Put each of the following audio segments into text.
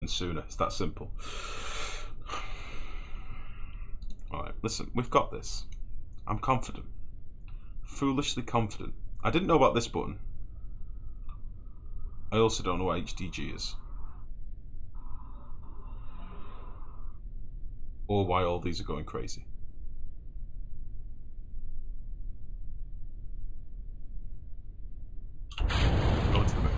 sooner. It's that simple. Alright, listen, we've got this. I'm confident. Foolishly confident. I didn't know about this button. I also don't know what HDG is. Or why all these are going crazy. Go into the middle.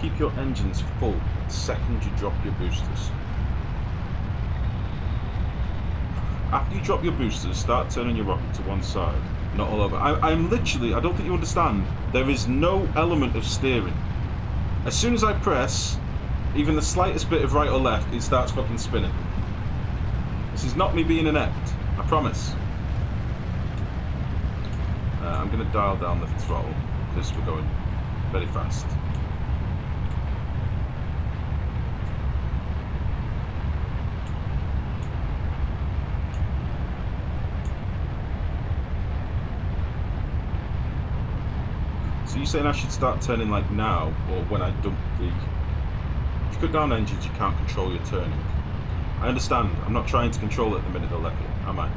Keep your engines full the second you drop your boosters. After you drop your boosters, start turning your rocket to one side, not all over. I'm literally, I don't think you understand, there is no element of steering. As soon as I press even the slightest bit of right or left, it starts fucking spinning. This is not me being inept, I promise. I'm going to dial down the throttle because we're going very fast. So you're saying I should start turning like now, or when I dump the... If you cut down engines, you can't control your turning. I understand. I'm not trying to control it at the minute they're level, am I?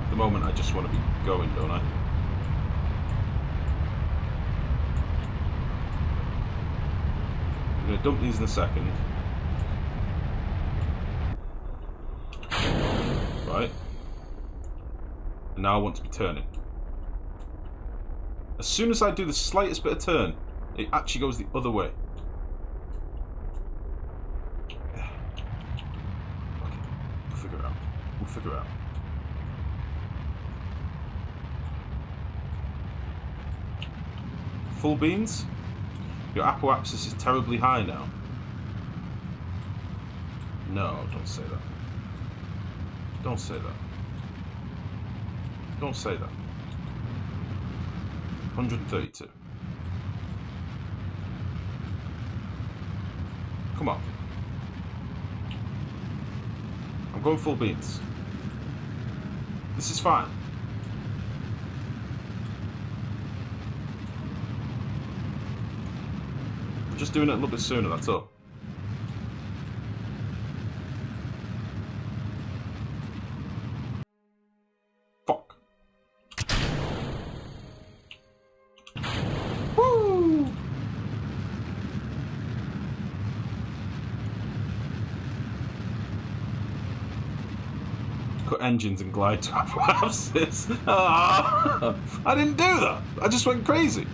At the moment, I just want to be going, don't I? I'm going to dump these in a second. Right. And now I want to be turning. As soon as I do the slightest bit of turn, it actually goes the other way. Okay, we'll figure it out. We'll figure it out. Full beans? Your apoapsis is terribly high now. No, don't say that. Don't say that. Don't say that. 132. Come on. I'm going full beans. This is fine. I'm just doing it a little bit sooner, that's all. Fuck. Woo! Cut engines and glide to apoapsis. I didn't do that. I just went crazy.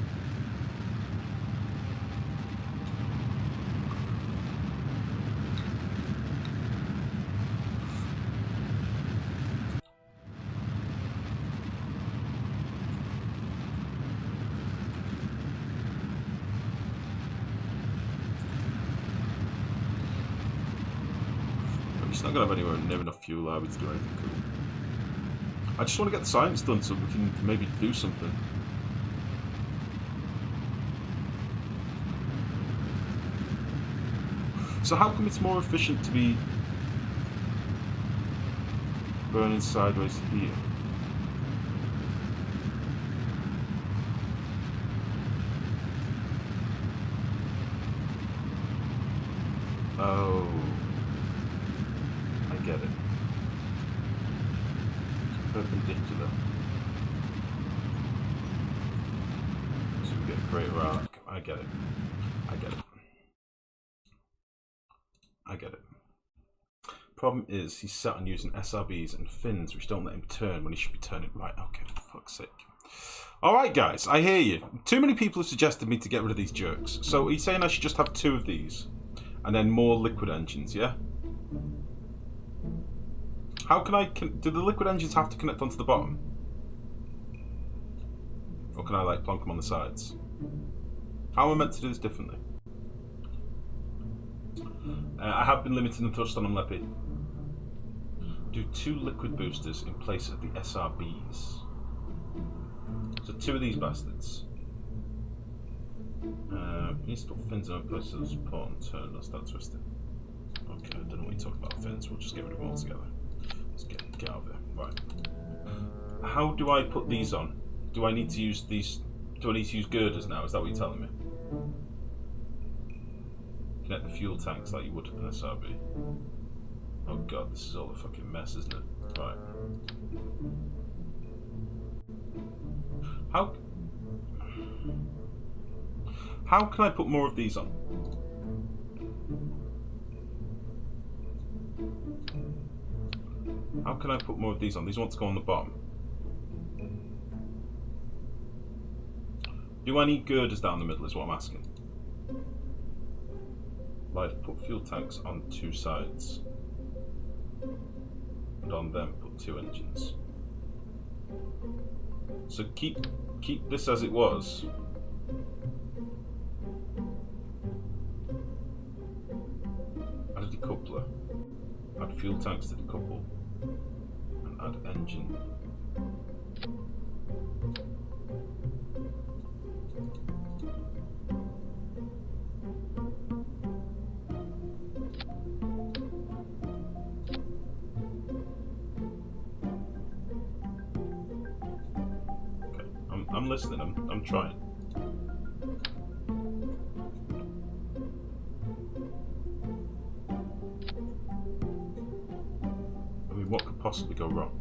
It's not going to have anywhere near enough fuel, are we, to do anything cool? I just want to get the science done so we can maybe do something. So how come it's more efficient to be burning sideways here? Oh. I get it. It's perpendicular. So we get a greater arc. I get it. I get it. I get it. Problem is, he's set on using SRBs and fins, which don't let him turn when he should be turning right. Okay, for fuck's sake. Alright guys, I hear you. Too many people have suggested me to get rid of these jerks. So he's saying I should just have 2 of these. And then more liquid engines, yeah? How can I... do the liquid engines have to connect onto the bottom? Or can I, like, plonk them on the sides? How am I meant to do this differently? I have been limiting the thrust on them, Leppy. Do 2 liquid boosters in place of the SRBs. So 2 of these bastards. Install fins in place of the support and turn. Let's start twisting. Okay, I don't know what you're talking about fins. We'll just get rid of them altogether. Let's get out of there. Right. How do I put these on? Do I need to use these Do I need to use girders now? Is that what you're telling me? Connect the fuel tanks like you would an SRB. Oh god, this is all a fucking mess, isn't it? Right. How can I put more of these on? How can I put more of these on? These want to go on the bottom. Do I need girders down the middle is what I'm asking. Like, put fuel tanks on 2 sides. And on them put 2 engines. So keep this as it was. Add a decoupler. Add fuel tanks to decouple. And add engine. I'm listening, I'm trying. I mean, what could possibly go wrong?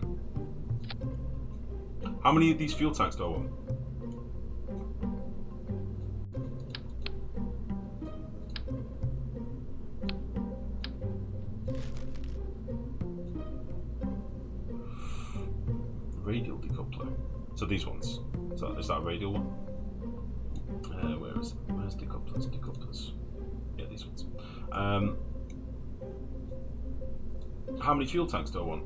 How many of these fuel tanks do I want? Radial decoupler. So these ones. Is that a radial one? Where is it? Where's decouplers? Decouplers. Yeah, these ones. How many fuel tanks do I want?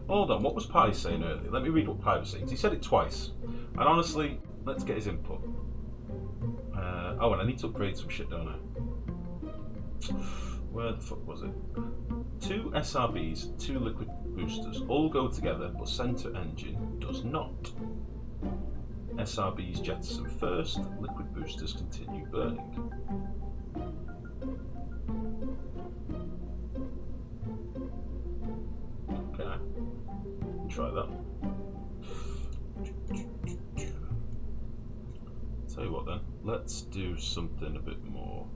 Hold on, what was Pi saying earlier? Let me read what Pi was saying. He said it twice. And honestly, let's get his input. Oh, and I need to upgrade some shit, don't I? Where the fuck was it? 2 SRBs, 2 liquid boosters, all go together, but center engine does not. SRBs jettison first, liquid boosters continue burning. Okay, try that. Tell you what then, let's do something a bit more.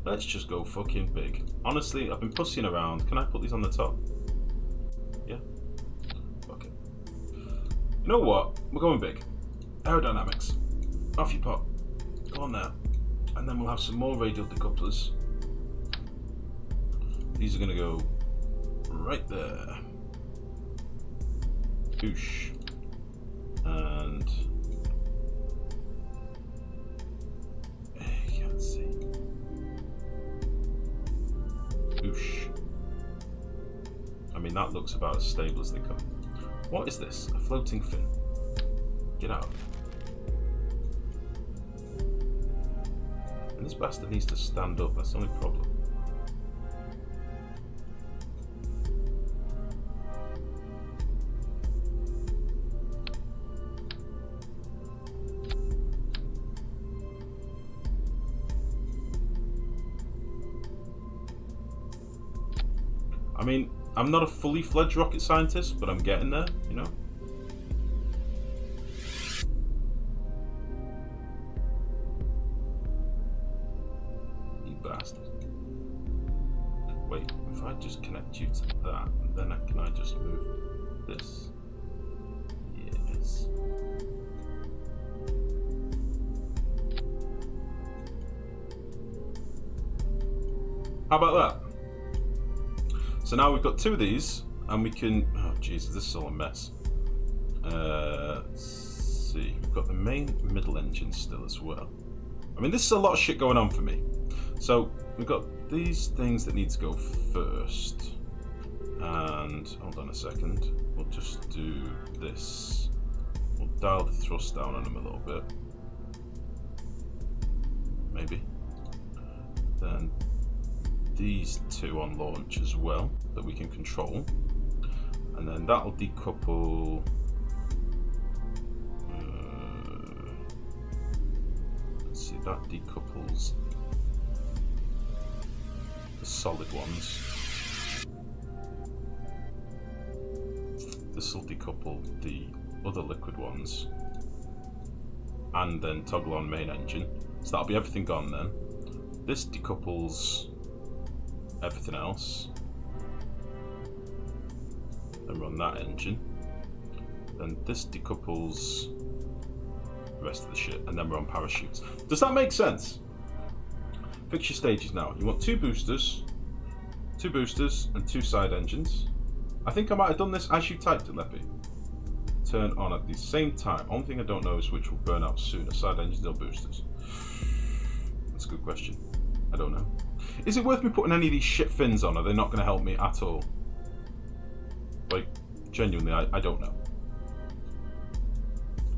Let's just go fucking big. Honestly, I've been pussying around. Can I put these on the top? Yeah? Fuck it. You know what? We're going big. Aerodynamics. Off you pop. Go on there. And then we'll have some more radial decouplers. These are going to go right there. Boosh. And... you can't see. Boosh. I mean, that looks about as stable as they come. What is this? A floating fin. Get out. And this bastard needs to stand up, that's the only problem. I mean, I'm not a fully fledged rocket scientist, but I'm getting there, you know? You bastard. Wait, if I just connect you to that, then can I just move this? Yes. How about that? So now we've got 2 of these, and we can... Oh, Jesus, this is all a mess. Let's see. We've got the main middle engine still as well. I mean, this is a lot of shit going on for me. So we've got these things that need to go first. And hold on a second. We'll just do this. We'll dial the thrust down on them a little bit. Maybe. Then these 2 on launch as well that we can control, and then that'll decouple. Let's see, that decouples the solid ones. This will decouple the other liquid ones. And then toggle on main engine. So that'll be everything gone then. This decouples everything else. Then run that engine. Then this decouples the rest of the shit, and then we're on parachutes. Does that make sense? Fix your stages now. You want two boosters and two side engines. I think I might have done this as you typed it, Leppy. Turn on at the same time. Only thing I don't know is which will burn out sooner, side engines or boosters. That's a good question. I don't know. Is it worth me putting any of these shit fins on? Are they not going to help me at all? Like, genuinely, I don't know.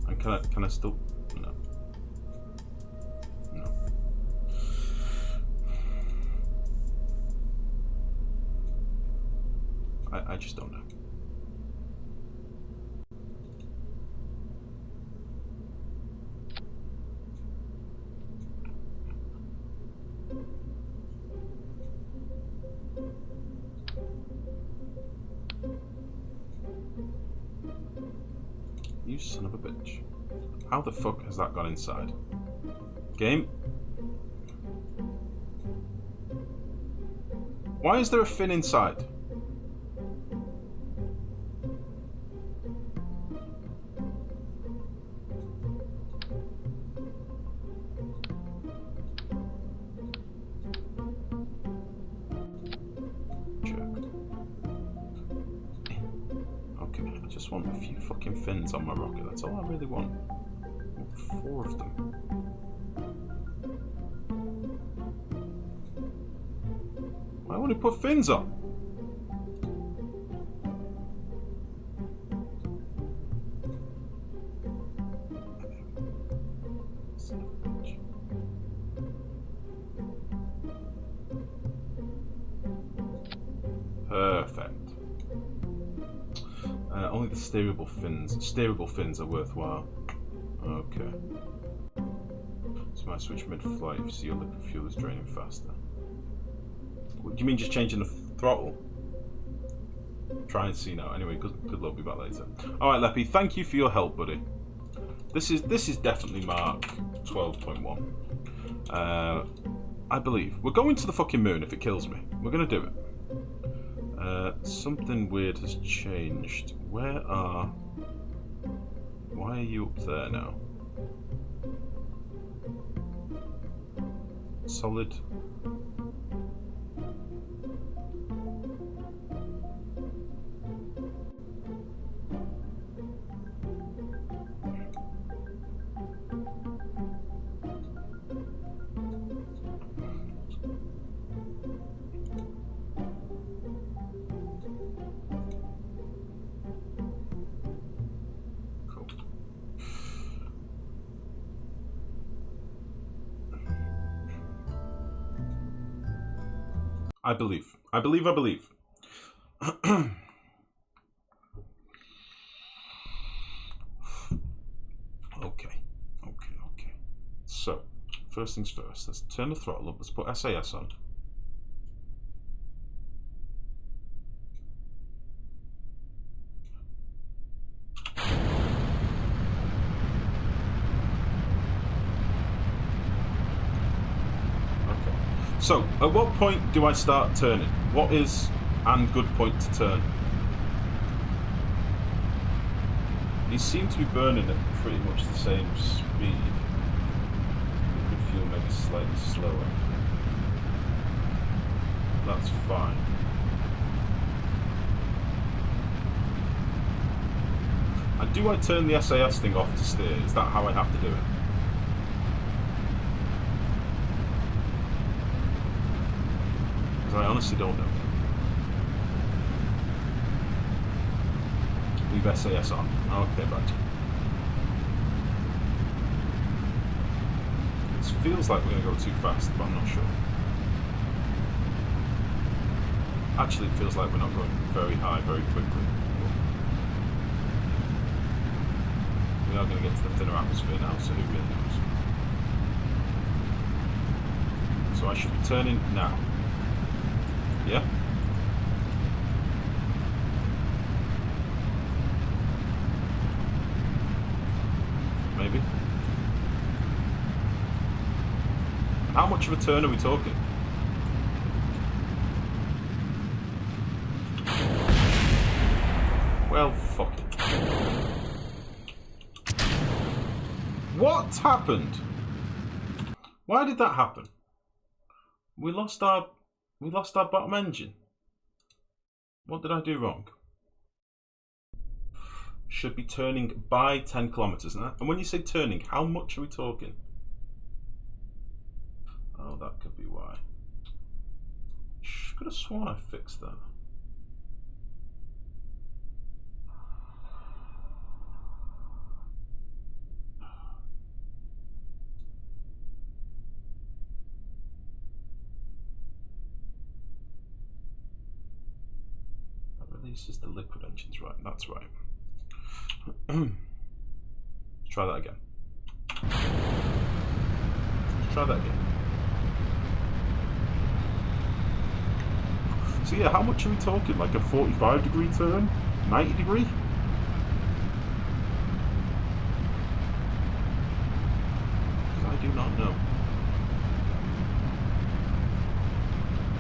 And can I still? No. No. I just don't know. You son of a bitch. How the fuck has that gone inside? Game? Why is there a fin inside? I just want a few fucking fins on my rocket, that's all I really want. I want 4 of them. Why won't it put fins on? Perfect. Only the steerable fins are worthwhile. Okay. So I switch mid-flight if you see your liquid fuel is draining faster. What, do you mean just changing the throttle? Try and see now. Anyway, good luck, be back later. Alright, Leppy, thank you for your help, buddy. This is definitely Mark 12.1. I believe. We're going to the fucking moon if it kills me. We're gonna do it. Something weird has changed. Why are you up there now? Solid. I believe. Okay. So, first things first, let's turn the throttle up, let's put SAS on. So, at what point do I start turning? What is a good point to turn? These seem to be burning at pretty much the same speed. Liquid fuel maybe slightly slower. That's fine. And do I turn the SAS thing off to steer? Is that how I have to do it? I honestly don't know. Leave SAS on. Okay, right. It feels like we're going to go too fast, but I'm not sure. Actually, it feels like we're not going very high very quickly. We are going to get to the thinner atmosphere now, so who really knows? So I should be turning now. yeah? Maybe. And how much of a turn are we talking? Well, fuck it. What happened? Why did that happen? We lost our bottom engine. What did I do wrong? Should be turning by 10 kilometers. And when you say turning, how much are we talking? Oh, that could be why. Could have sworn I fixed that. Releases the liquid engines, right? That's right. Try that again. Try that again. So yeah, how much are we talking? Like a 45-degree turn? 90-degree? Because I do not know.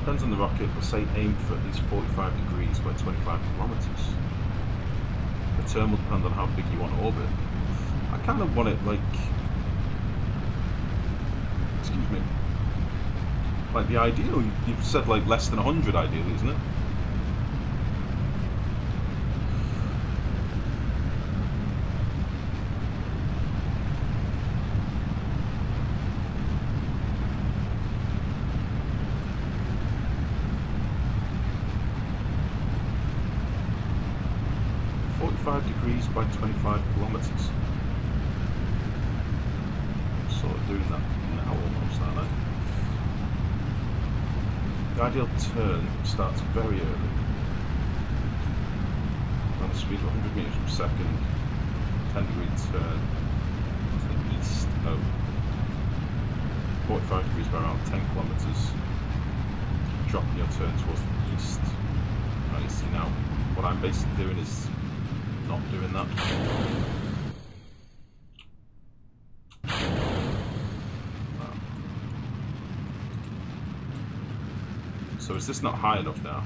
Depends on the rocket, but say aim for at least 45 degrees by 25 kilometers. The turn will depend on how big you want to orbit. I kind of want it like... Excuse me. Like the ideal, you've said like less than 100 ideally, isn't it? Degrees by 25 kilometers. Sort of doing that now almost, aren't I? The ideal turn starts very early. On the speed of 100 meters per second, 10-degree turn to the east. Oh, 45 degrees by around 10 kilometers. Dropping your turn towards the east. Now you see now, what I'm basically doing is not doing that. Wow. So is this not high enough now?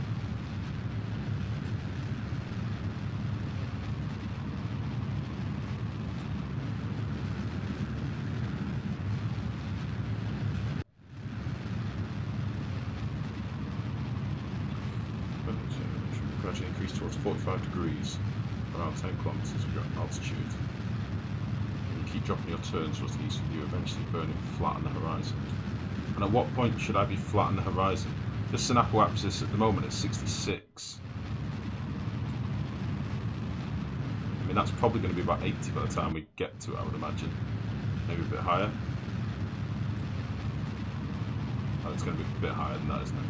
Gradually increase towards 45 degrees. Around 10 kilometers of your altitude. And you keep dropping your turn towards the east, you eventually burning flat on the horizon. And at what point should I be flat on the horizon? The synapse axis at the moment is 66. I mean, that's probably going to be about 80 by the time we get to it, I would imagine. Maybe a bit higher. Oh, it's going to be a bit higher than that, isn't it?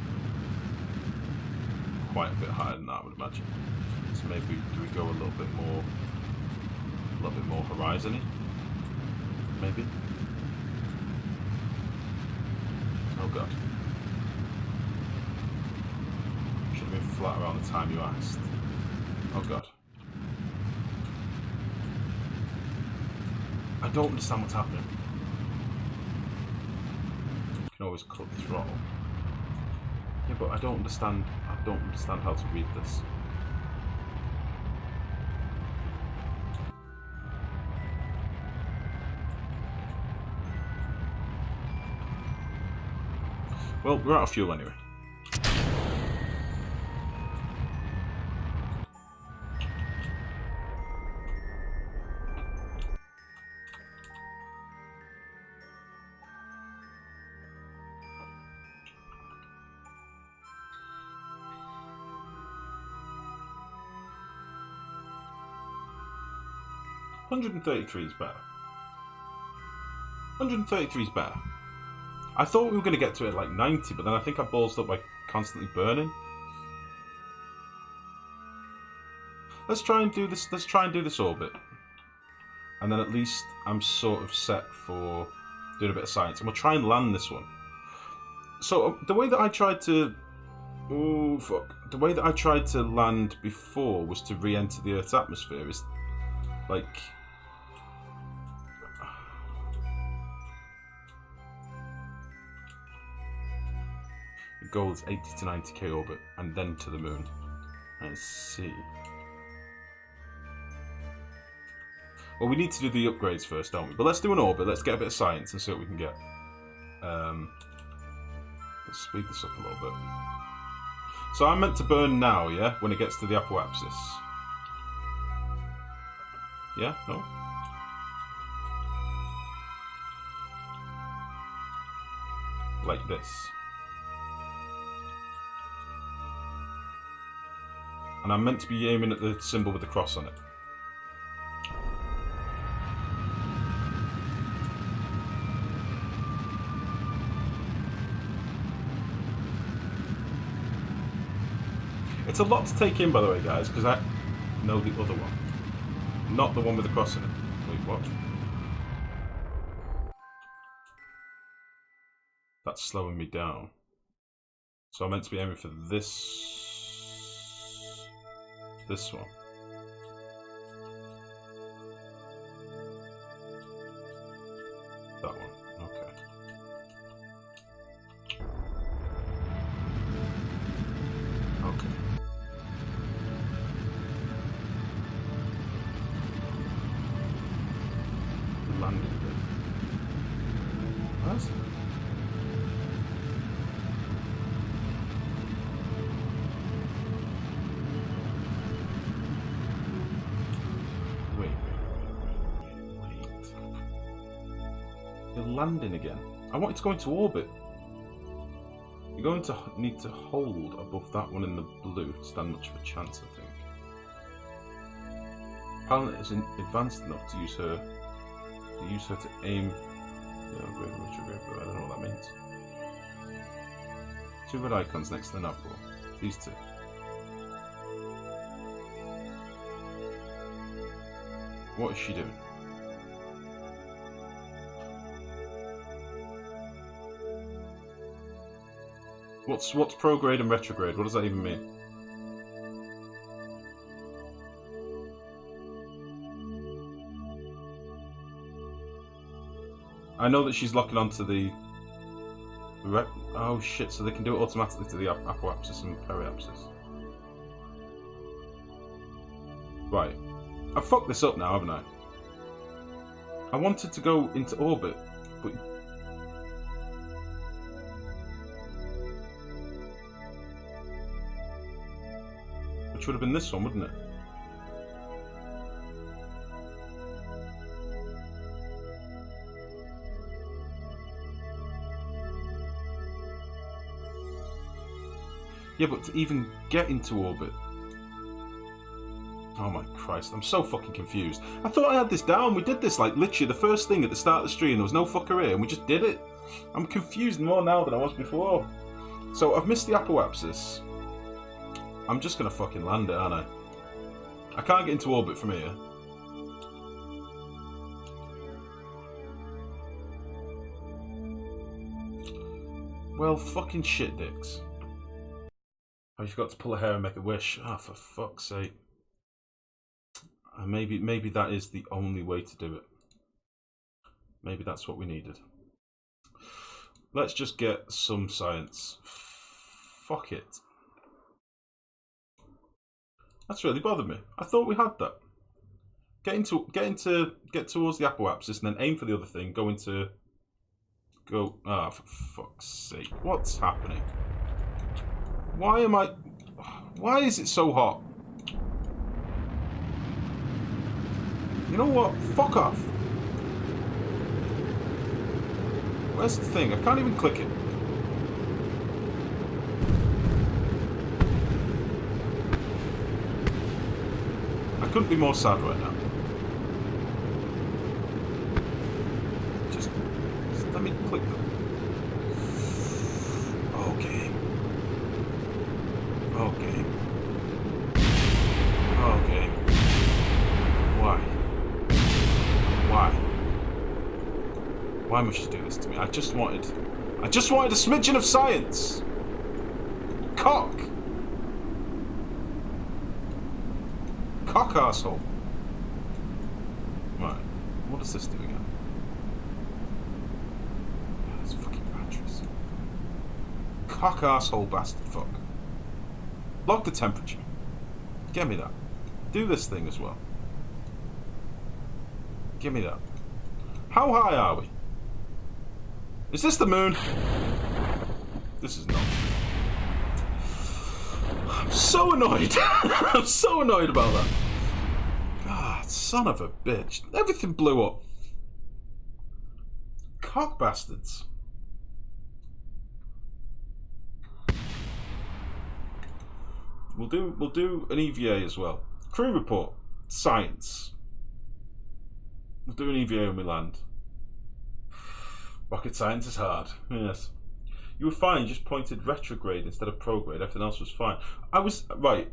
Quite a bit higher than that, I would imagine. So maybe do we go a little bit more horizon-y? Maybe. Oh god. Should have been flat around the time you asked. Oh god. I don't understand what's happening. You can always cut the throttle. Yeah, but I don't understand how to read this. Well, we're out of fuel anyway. $133 is better. 133 is better. I thought we were going to get to it at like 90, but then I think I ballsed up by constantly burning. Let's try and do this. Let's try and do this orbit, and then at least I'm sort of set for doing a bit of science. And we'll try and land this one. So the way that I tried to Oh, fuck. The way that I tried to land before was to re-enter the Earth's atmosphere. Is like... The goal is 80 to 90k orbit, and then to the moon. I see. Well, we need to do the upgrades first, don't we? But let's do an orbit. Let's get a bit of science and see what we can get. Let's speed this up a little bit. So I'm meant to burn now, yeah? When it gets to the apoapsis. Yeah? No? Like this. And I'm meant to be aiming at the symbol with the cross on it. It's a lot to take in, by the way, guys, because I know the other one. Not the one with the cross in it. Wait, what? That's slowing me down. So I'm meant to be aiming for this one. That one. Okay. Okay. Landing bit. What? Wait. You're landing again. I want it to go into orbit. You're going to need to hold above that one in the blue to stand much of a chance, I think. Pilot isn't advanced enough to use her to aim. I don't know what that means. Two red icons next to the nav ball. These two. What is she doing? What's prograde and retrograde? What does that even mean? I know that she's locking onto the... Oh shit, so they can do it automatically to the apoapsis and periapsis. Right. I've fucked this up now, haven't I? I wanted to go into orbit, but... Which would have been this one, wouldn't it? Yeah, but to even get into orbit... Oh my Christ, I'm so fucking confused. I thought I had this down. We did this like literally the first thing at the start of the stream. There was no fuckery and we just did it. I'm confused more now than I was before. So I've missed the apoapsis. I'm just gonna fucking land it, aren't I? I can't get into orbit from here. Well, fucking shit dicks. Oh, you've got to pull a hair and make a wish. Ah, oh, for fuck's sake. Maybe that is the only way to do it. Maybe that's what we needed. Let's just get some science. Fuck it. That's really bothered me. I thought we had that. Get towards the apoapsis and then aim for the other thing. Ah, for fuck's sake. What's happening? Why is it so hot? You know what? Fuck off. Where's the thing? I can't even click it. I couldn't be more sad right now. Just let me click them. Okay. Okay. Okay. Why? Why? Why must you do this to me? I just wanted a smidgen of science. Cock. Cock arsehole. Right. What does this do again? It's fucking batteries. Cock arsehole bastard fuck. Lock the temperature. Get me that. Do this thing as well. Give me that. How high are we? Is this the moon? This is not. I'm so annoyed. I'm so annoyed about that. God, son of a bitch. Everything blew up. Cock bastards. We'll do an EVA as well. Crew report. Science. We'll do an EVA when we land. Rocket science is hard. Yes. You were fine, you just pointed retrograde instead of prograde. Everything else was fine. I was right.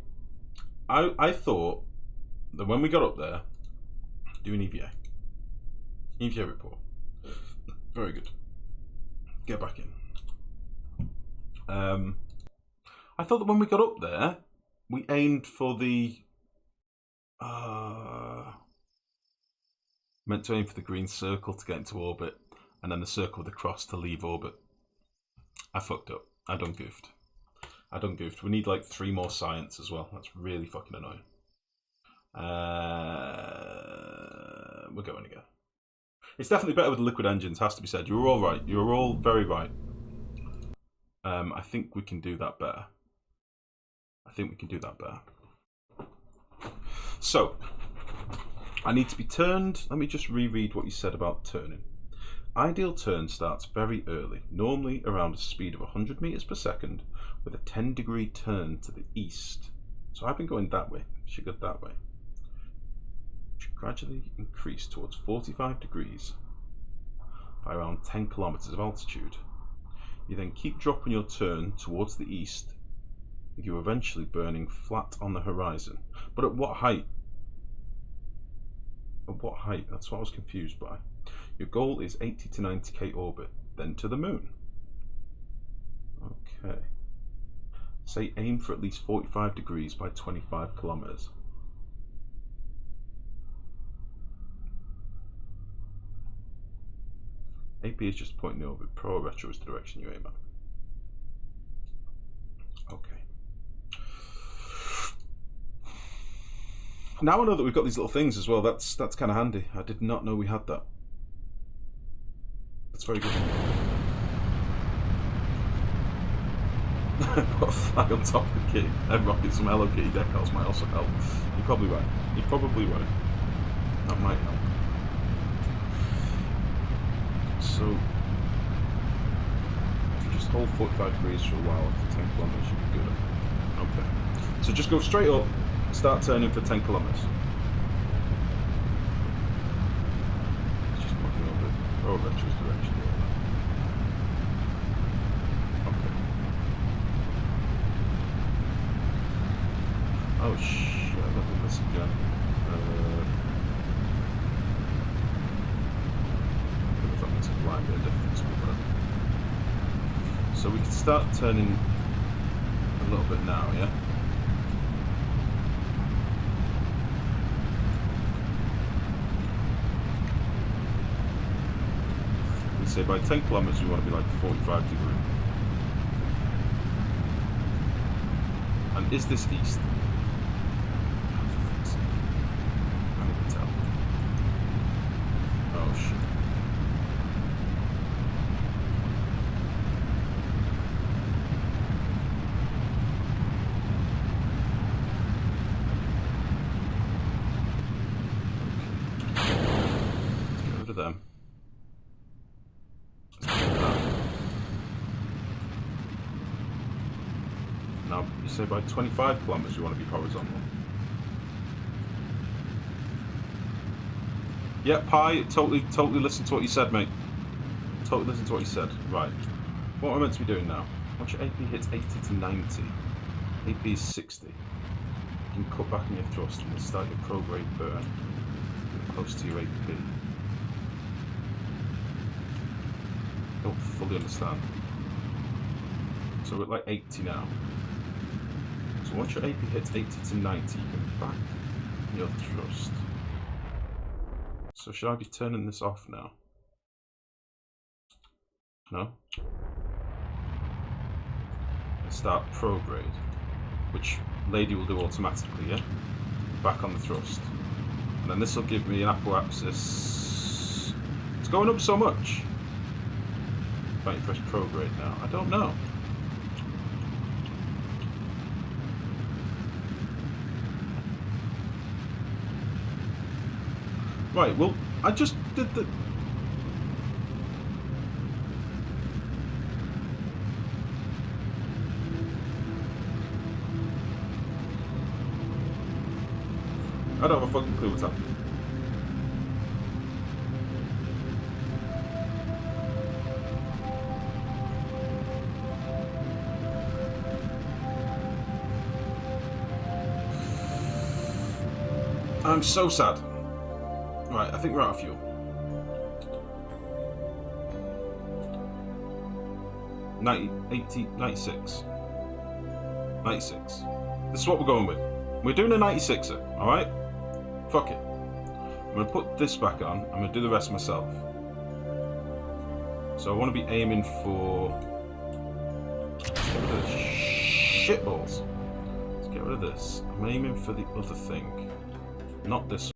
I thought that when we got up there, do an EVA. EVA report. Very good. Get back in. I thought that when we got up there, we aimed for the meant to aim for the green circle to get into orbit, and then the circle with the cross to leave orbit. I fucked up. I done goofed. We need like 3 more science as well. That's really fucking annoying. We're going again. It's definitely better with the liquid engines, has to be said. You were all right. You were all very right. I think we can do that better. So, I need to be turned. Let me just reread what you said about turning. Ideal turn starts very early, normally around a speed of 100 meters per second, with a 10-degree turn to the east. So I've been going that way. Should go that way. Should gradually increase towards 45 degrees by around 10 kilometers of altitude. You then keep dropping your turn towards the east, with you eventually burning flat on the horizon. But at what height? At what height? That's what I was confused by. Your goal is 80 to 90k orbit, then to the moon. Okay. Say aim for at least 45 degrees by 25 kilometers. AP is just pointing the orbit. Pro or retro is the direction you aim at. Okay. Now I know that we've got these little things as well. That's kind of handy. I did not know we had that. That's very good. Put a flag on top of the key. And rocket some Hello Kitty decals might also help. You're probably right. That might help. So, if you just hold 45 degrees for a while for 10 kilometers, you should be good. Okay. So just go straight up, start turning for 10 kilometers. It's just pointing over retro's direction. Okay. Oh shit, I've done this again. A blind bit of difference, but so we can start turning a little bit now, yeah? We say by 10 kilometers we want to be like 45 degrees. And is this east? I can tell. Oh shit. Them. Now, you say by 25 kilometers you want to be horizontal. Yeah, Pi, totally listen to what you said, mate. Totally listen to what you said. Right. What am I meant to be doing now? Once your AP hits 80 to 90, AP is 60. You can cut back on your thrust and start your prograde burn. Close to your AP. Don't fully understand. So we're at like 80 now. So once your AP hits 80 to 90, you can back You're the trust. So should I be turning this off now? No? And start prograde, which Lady will do automatically, yeah? Back on the thrust. And then this will give me an apoapsis. It's going up so much. Why don't you press prograde now? I don't know. Right, well, I just did the... I don't have a fucking clue what's happening. I'm so sad. Right, I think we're out of fuel. 90, 80, 96. 96. This is what we're going with. We're doing a 96er, alright? Fuck it. I'm going to put this back on. I'm going to do the rest myself. So I want to be aiming for... Let's get rid of the shitballs. Let's get rid of this. I'm aiming for the other thing. Not this